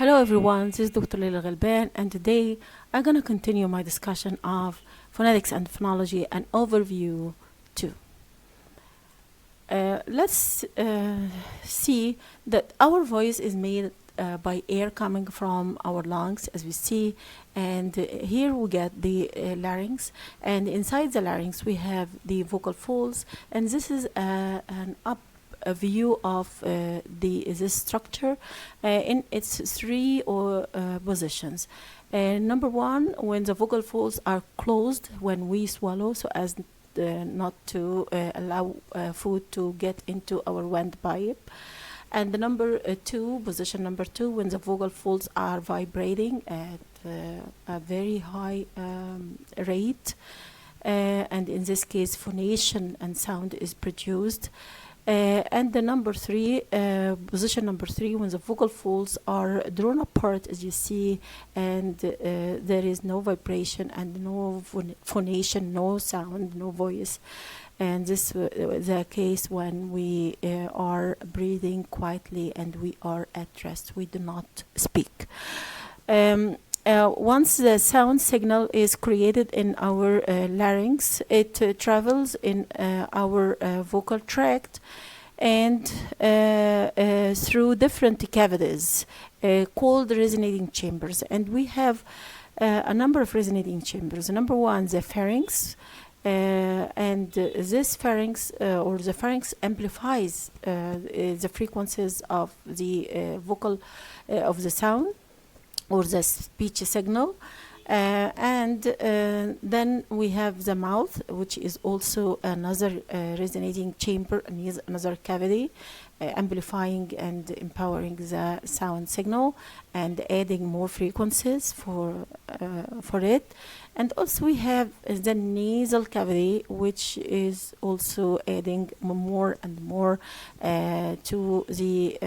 Hello everyone, this is Dr. Leila Galban, and today I'm going to continue my discussion of phonetics and phonology and overview 2. Let's see that our voice is made by air coming from our lungs, as we see, and here we get the larynx, and inside the larynx we have the vocal folds, and this is a view of this structure in its three positions. Number one, when the vocal folds are closed when we swallow, so as not to allow food to get into our windpipe. And the position number two, when the vocal folds are vibrating at a very high rate, and in this case phonation and sound is produced. And the position number three, when the vocal folds are drawn apart, as you see, and there is no vibration and no phonation, no sound, no voice. And this is the case when we are breathing quietly and we are at rest. We do not speak. Once the sound signal is created in our larynx, it travels in our vocal tract and through different cavities called resonating chambers. And we have a number of resonating chambers. Number one, the pharynx. And this pharynx or the pharynx amplifies the frequencies of the vocal of the sound or the speech signal, and then we have the mouth, which is also another resonating chamber, another cavity, amplifying and empowering the sound signal and adding more frequencies for it. And also we have the nasal cavity, which is also adding more and more to the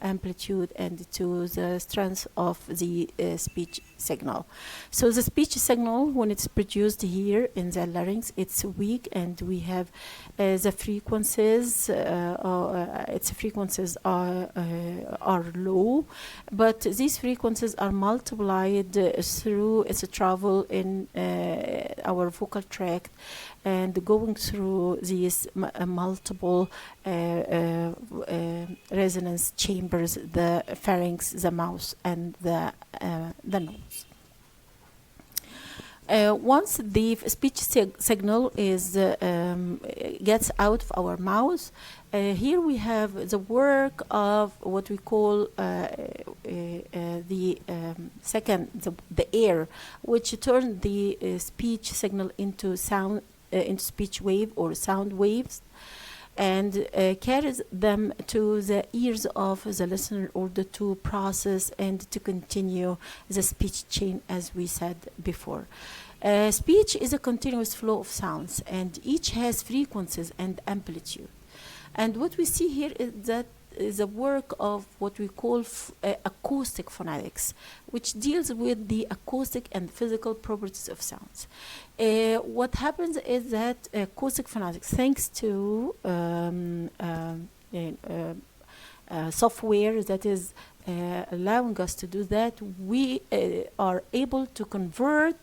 amplitude and to the strength of the speech signal. So the speech signal, when it's produced here in the larynx, it's weak, and we have the frequencies. Its frequencies are low, but these frequencies are multiplied through its travel in our vocal tract and going through these multiple resonance chambers, the pharynx, the mouth, and the nose. Once the speech signal is gets out of our mouth, here we have the work of what we call the air, which turns the speech signal into sound, into speech wave or sound waves, and carries them to the ears of the listener in order to process and to continue the speech chain, as we said before. Speech is a continuous flow of sounds, and each has frequencies and amplitude. And what we see here is that is a work of what we call acoustic phonetics, which deals with the acoustic and physical properties of sounds. What happens is that acoustic phonetics, thanks to software that is allowing us to do that, we are able to convert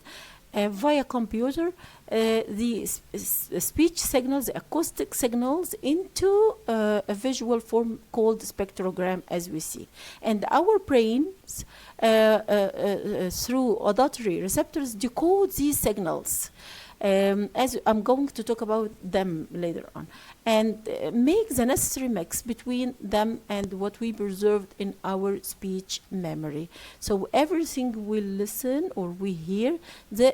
via computer the speech signals, the acoustic signals, into a visual form called spectrogram, as we see. And our brains, through auditory receptors, decode these signals, as I'm going to talk about them later on, and make the necessary mix between them and what we preserved in our speech memory. So everything we listen or we hear,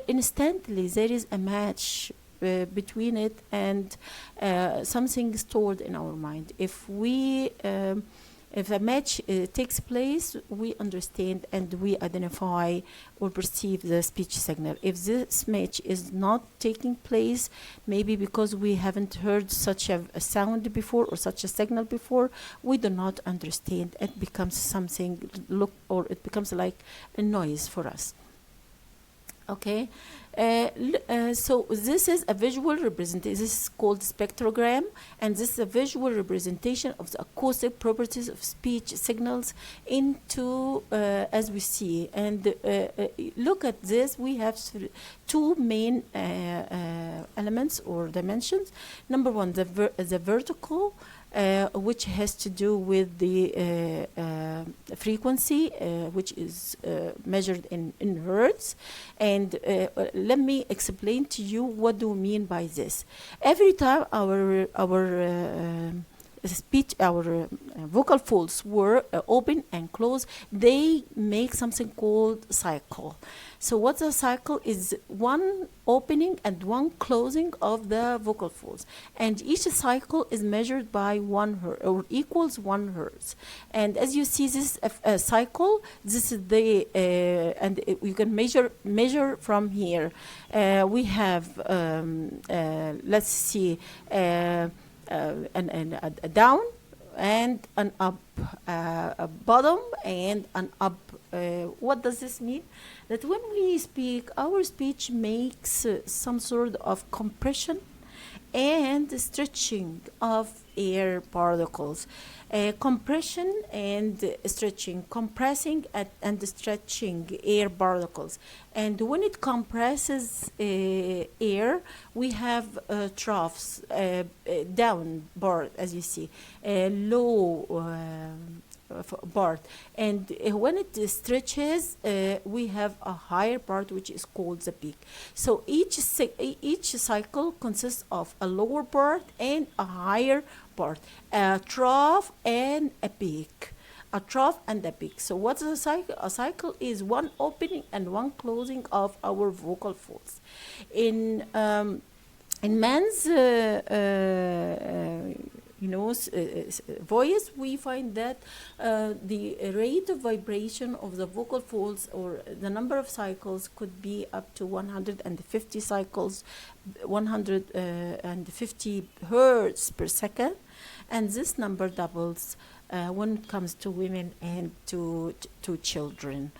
instantly there is a match between it and something stored in our mind. If a match takes place, we understand and we identify or perceive the speech signal. If this match is not taking place, maybe because we haven't heard such a sound before or such a signal before, we do not understand. It becomes something it becomes like a noise for us. Okay. So this is a visual representation. This is called spectrogram, and this is a visual representation of the acoustic properties of speech signals into as we see. And look at this. We have two main elements or dimensions. Number one, the vertical, which has to do with the frequency, which is measured in hertz. And let me explain to you what do we mean by this. Every time our speech, our vocal folds were open and closed, they make something called cycle. So what's a cycle is one opening and one closing of the vocal folds, and each cycle is measured by 1 hertz or equals 1 hertz. And as you see this cycle, this is the and you can measure from here. We have let's see a down and an up, a bottom and an up. What does this mean? That when we speak, our speech makes some sort of compression and stretching of air particles. Compression and stretching, compressing and stretching air particles. And when it compresses air, we have troughs, down bar, as you see, low part, and when it stretches, we have a higher part which is called the peak. So each cycle consists of a lower part and a higher part, a trough and a peak. A trough and a peak. So what's a cycle? A cycle is one opening and one closing of our vocal folds. In man's voice, we find that the rate of vibration of the vocal folds, or the number of cycles, could be up to 150 cycles, 150 hertz per second, and this number doubles when it comes to women and to children.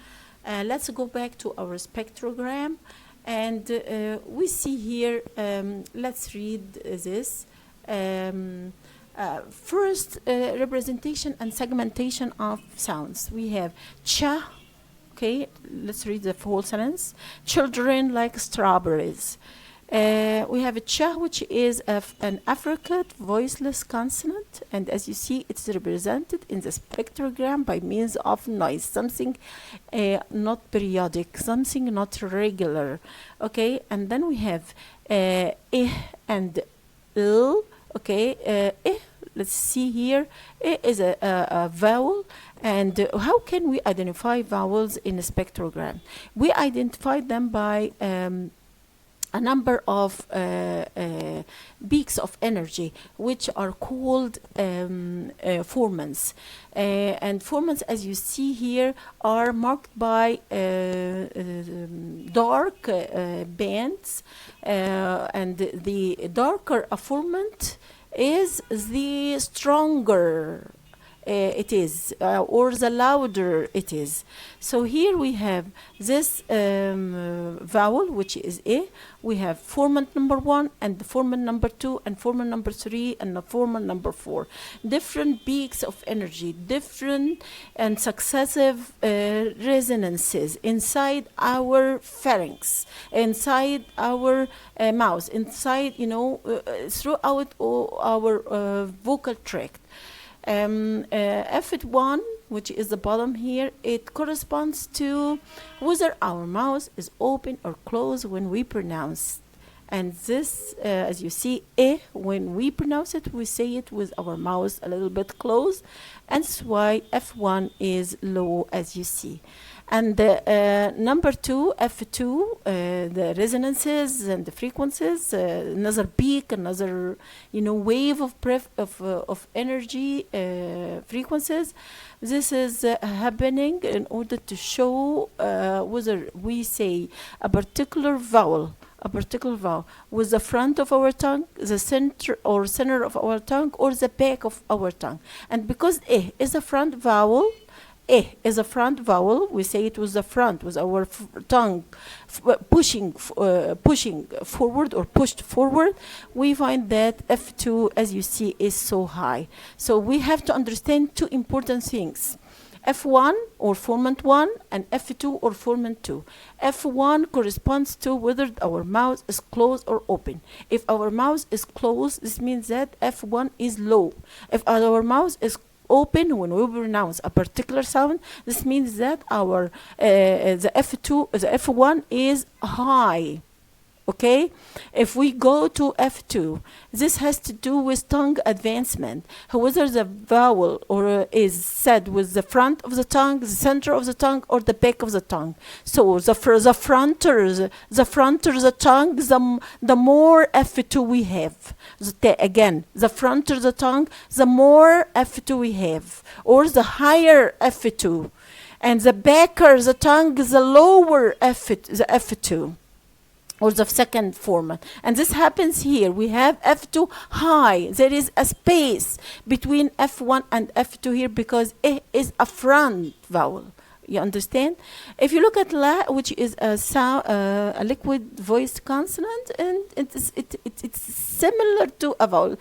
Let's go back to our spectrogram, and we see here, let's read this. First, representation and segmentation of sounds. We have cha. Okay, let's read the whole sentence. Children like strawberries. We have a cha, which is an affricate voiceless consonant, and as you see, it's represented in the spectrogram by means of noise, something not periodic, something not regular. Okay, and then we have and il. Okay, let's see here. Is a vowel. And how can we identify vowels in a spectrogram? We identify them by a number of peaks of energy, which are called formants. And formants, as you see here, are marked by dark bands, and the darker a formant is, the stronger it is, or the louder it is. So here we have this vowel, which is A. We have formant number 1 and the formant number 2 and formant number 3 and the formant number 4. Different peaks of energy, different and successive resonances inside our pharynx, inside our mouth, inside, throughout our vocal tract. F1, which is the bottom here, it corresponds to whether our mouth is open or closed when we pronounce. And this, as you see, when we pronounce it, we say it with our mouth a little bit closed. And that's why F1 is low, as you see. And number 2, F2, the resonances and the frequencies, another peak, another wave of energy frequencies. This is happening in order to show whether we say a particular vowel with the front of our tongue, the center of our tongue, or the back of our tongue. And because is a front vowel, is a front vowel, we say it with the front, with our tongue pushing forward or pushed forward, we find that F2, as you see, is so high. So we have to understand two important things. F1 or formant 1 and F2 or formant 2. F1 corresponds to whether our mouth is closed or open. If our mouth is closed, this means that F1 is low. If our mouth is open when we pronounce a particular sound, this means that our the F1 is high. Okay, if we go to F2, this has to do with tongue advancement. Whether the vowel is said with the front of the tongue, the center of the tongue, or the back of the tongue. So the fronter the tongue, the more F2 we have. Again, the fronter the tongue, the more F2 we have, or the higher F2, and the backer the tongue, the lower the F2. Or the second format. And this happens here. We have F2 high. There is a space between F1 and F2 here because it is a front vowel. You understand? If you look at La, which is a liquid voiced consonant, and it's similar to a vowel,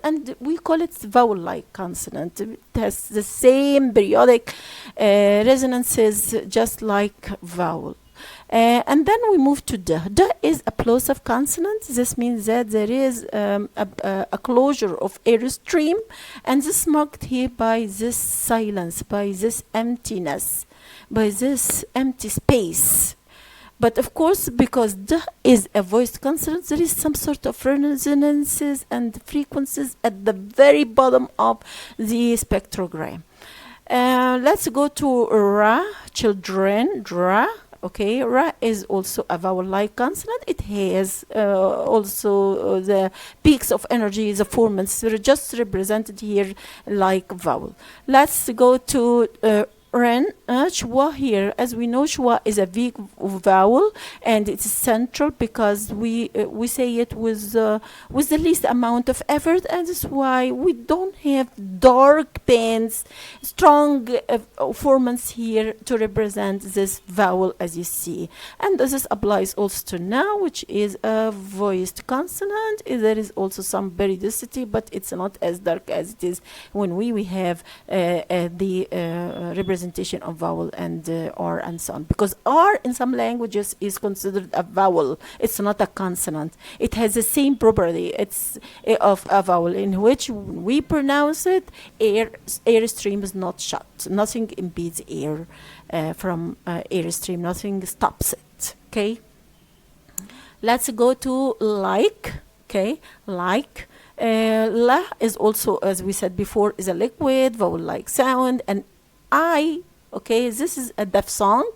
and we call it vowel-like consonant. It has the same periodic resonances, just like vowel. And then we move to D. D is a plosive consonant. This means that there is a closure of airstream, and this is marked here by this silence, by this emptiness, by this empty space. But of course, because D is a voiced consonant, there is some sort of resonances and frequencies at the very bottom of the spectrogram. Let's go to Ra, children, Dra. Okay, Ra is also a vowel-like consonant. It has also the peaks of energy, the formants are just represented here like vowel. Let's go to Ren, Schwa here. As we know, Schwa is a weak vowel, and it's central because we say it with the least amount of effort, and that's why we don't have dark bands, strong formants here to represent this vowel, as you see. And this applies also to Na, which is a voiced consonant. There is also some periodicity, but it's not as dark as it is when we have the representation of vowel and R and so on, because R in some languages is considered a vowel. It's not a consonant. It has the same property. It's of a vowel, in which when we pronounce it, airstream is not shut. Nothing impedes air from airstream. Nothing stops it. Okay. Let's go to like. Okay, like. La is also, as we said before, is a liquid vowel-like sound, and I, okay, this is a deaf song,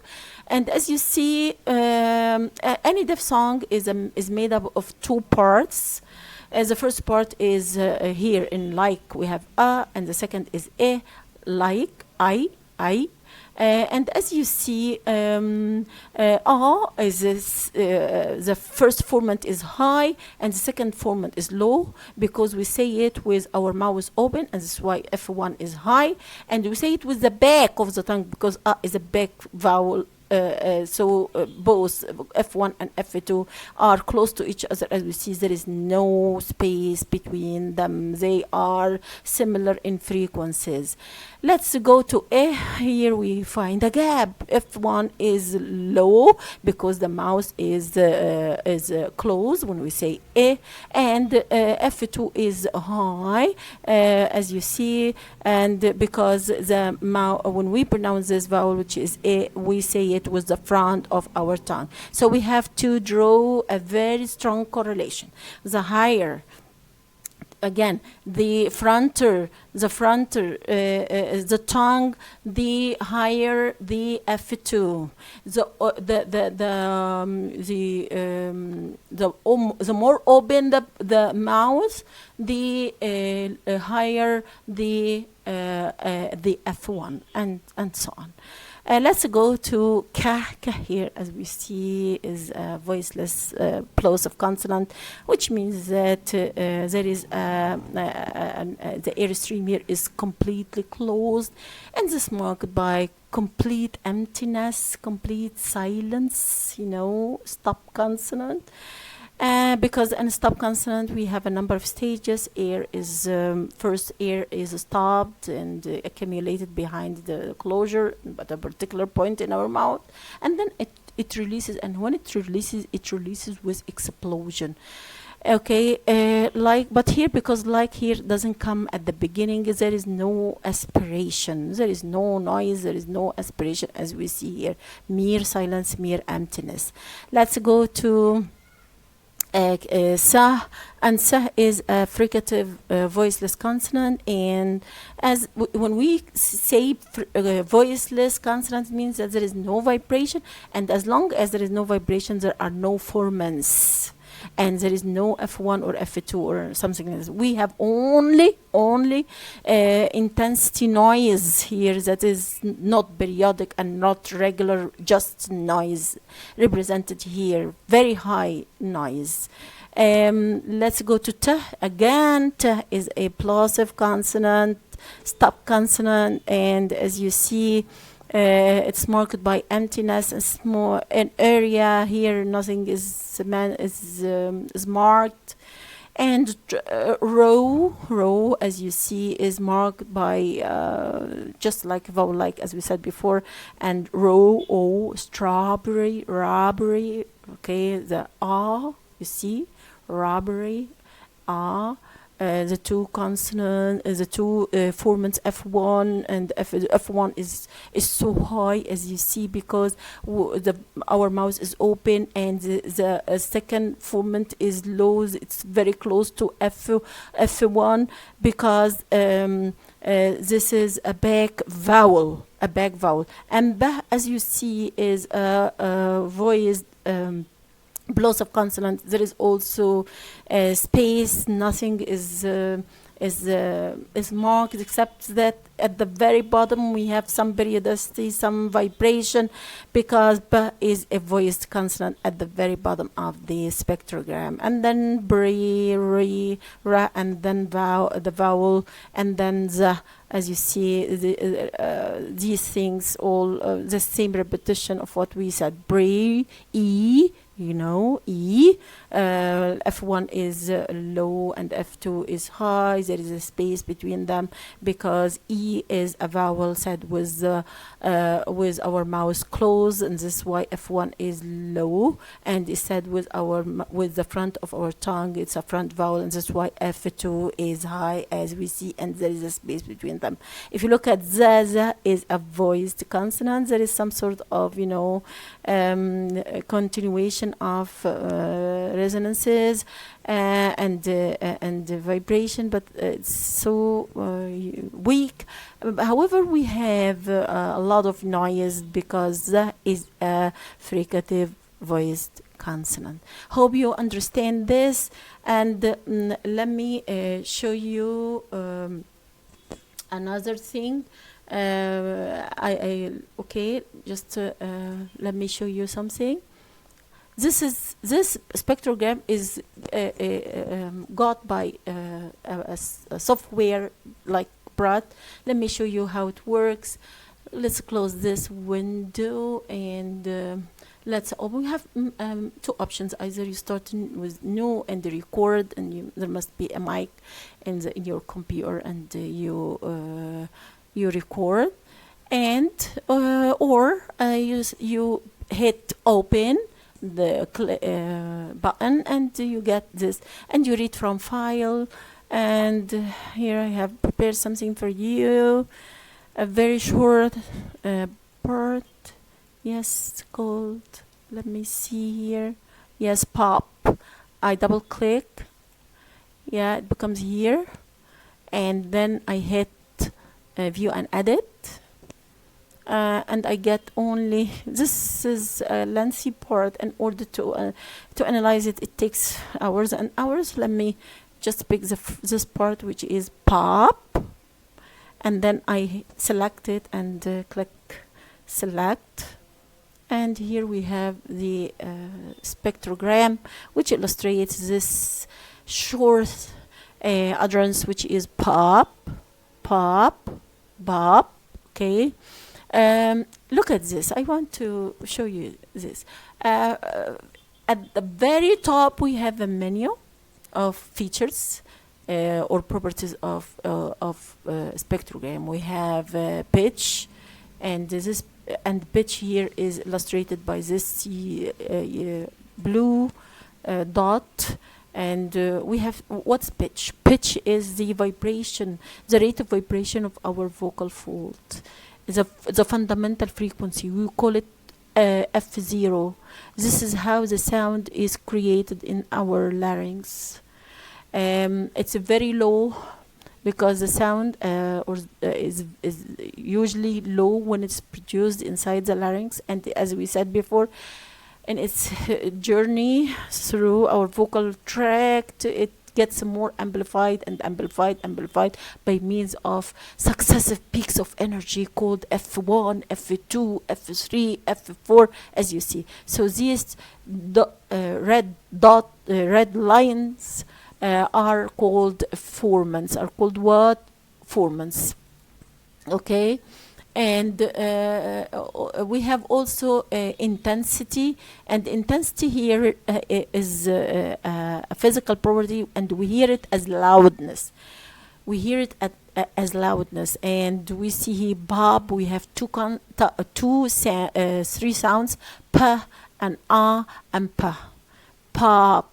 and as you see, any deaf song is made up of two parts. The first part is here in like we have a, and the second is e, like I. And as you see, is this, the first formant is high and the second formant is low, because we say it with our mouth open, and that's why F1 is high. And we say it with the back of the tongue because A is a back vowel. So both F1 and F2 are close to each other. As we see, there is no space between them. They are similar in frequencies. Let's go to E. Here we find a gap. F1 is low because the mouth is closed when we say E, and F2 is high, as you see, and because the mouth, when we pronounce this vowel, which is E, we say it with the front of our tongue. So we have to draw a very strong correlation. The higher, again, the fronter, the tongue, the higher the F2. The more open the mouth, the higher the the F1 and so on. Let's go to ka. Ka here, as we see, is a voiceless plosive consonant, which means that there is the airstream here is completely closed, and this marked by complete emptiness, complete silence. Stop consonant. Because in stop consonant we have a number of stages. Air is first air is stopped and accumulated behind the closure at a particular point in our mouth, and then it releases, and when it releases with explosion. Okay, but here, because like here doesn't come at the beginning, there is no aspiration, there is no noise, there is no aspiration, as we see here. Mere silence, mere emptiness. Let's go to sa, and sa is a fricative voiceless consonant, and as when we say voiceless consonant, means that there is no vibration, and as long as there is no vibration, there are no formants, and there is no F1 or F2 or something like this. We have only intensity noise here that is not periodic and not regular, just noise represented here, very high noise. Let's go to t. Again, t is a plosive consonant, stop consonant, and as you see, it's marked by emptiness and small an area here. Nothing is marked, and row, as you see, is marked by just like vowel, like as we said before, and row, strawberry, robbery. Okay, the you see, robbery, the two consonant, the two formants F1 and F1 is so high, as you see, because our mouth is open, and the second formant is low. It's very close to F1 because this is a back vowel, and ba, as you see, is a voiced plosive consonant. There is also space. Nothing is marked, except that at the very bottom we have some periodicity, some vibration, because b is a voiced consonant at the very bottom of the spectrogram. And then bre, re, ra, and then the vowel, and then the. As you see, these things all the same repetition of what we said. Bre, e. E. F1 is low and F2 is high. There is a space between them because E is a vowel said with our mouth closed, and this is why F1 is low and is said with the front of our tongue. It's a front vowel, and this is why F2 is high, as we see, and there is a space between them. If you look at the is a voiced consonant. There is some sort of continuation of resonances and vibration, but it's so weak. However, we have a lot of noise because that is a fricative voiced consonant. Hope you understand this, and let me show you another thing. Just let me show you something. This spectrogram is got by a software like Brat. Let me show you how it works. Let's close this window and let's open. We have two options. Either you start with new and record, and there must be a mic in your computer, and you record, and or you hit open the button, and you get this, and you read from file. And here I have prepared something for you, a very short part. Yes, called, let me see here. Yes, pop. I double click. Yeah, it becomes here, and then I hit view and edit, and I get only, this is a lengthy part. In order to analyze it, it takes hours and hours. Let me just pick this part, which is pop, and then I select it and click select. And here we have the spectrogram, which illustrates this short utterance, which is pop, pop, bop. Okay. Look at this. I want to show you this. At the very top, we have a menu of features or properties of spectrogram. We have pitch, and pitch here is illustrated by this blue dot. And we have, what's pitch? Pitch is the vibration, the rate of vibration of our vocal fold. The fundamental frequency. We call it F0. This is how the sound is created in our larynx. It's very low because the sound is usually low when it's produced inside the larynx, and as we said before, in its journey through our vocal tract, it gets more amplified by means of successive peaks of energy called F1, F2, F3, F4, as you see. So these red lines are called formants. Are called what? Formants. Okay. And we have also intensity, and intensity here is a physical property, and we hear it as loudness. We hear it as loudness, and we see here bob. We have three sounds: p and and p. Pop,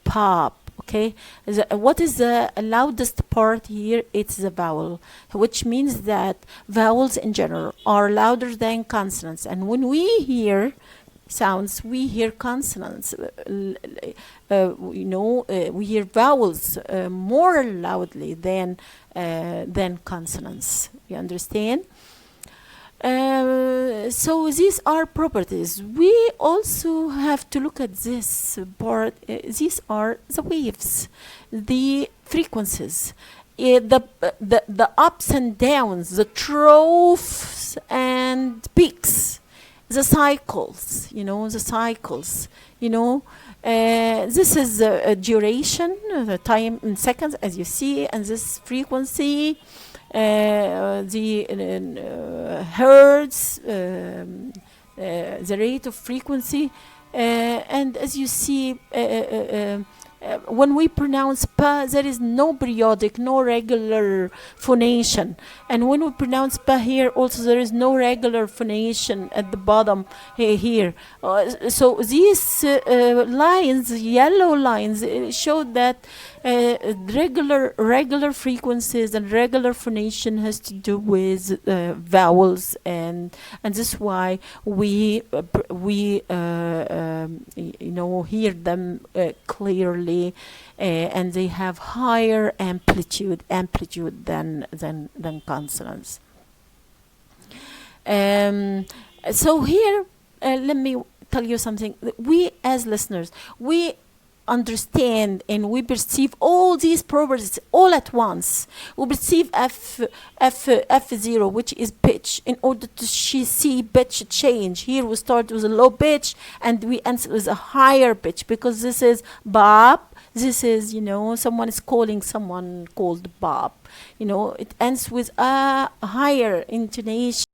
pop. Okay, what is the loudest part here? It's the vowel, which means that vowels in general are louder than consonants. And when we hear sounds, we hear consonants. We hear vowels more loudly than consonants. You understand? So these are properties. We also have to look at this part. These are the waves, the frequencies, the ups and downs, the troughs and peaks, the cycles. The cycles. This is a duration, the time in seconds, as you see, and this frequency. The hertz, the rate of frequency, and as you see, when we pronounce pa, there is no periodic, no regular phonation. And when we pronounce pa here, also there is no regular phonation at the bottom here. So these lines, yellow lines, show that regular frequencies and regular phonation has to do with vowels, and this is why we hear them clearly, and they have higher amplitude than consonants. So here, let me tell you something. We as listeners, we understand and we perceive all these properties all at once. We perceive F0, which is pitch, in order to see pitch change. Here we start with a low pitch and we end with a higher pitch, because this is Bob. This is, someone is calling someone called Bob. It ends with a higher intonation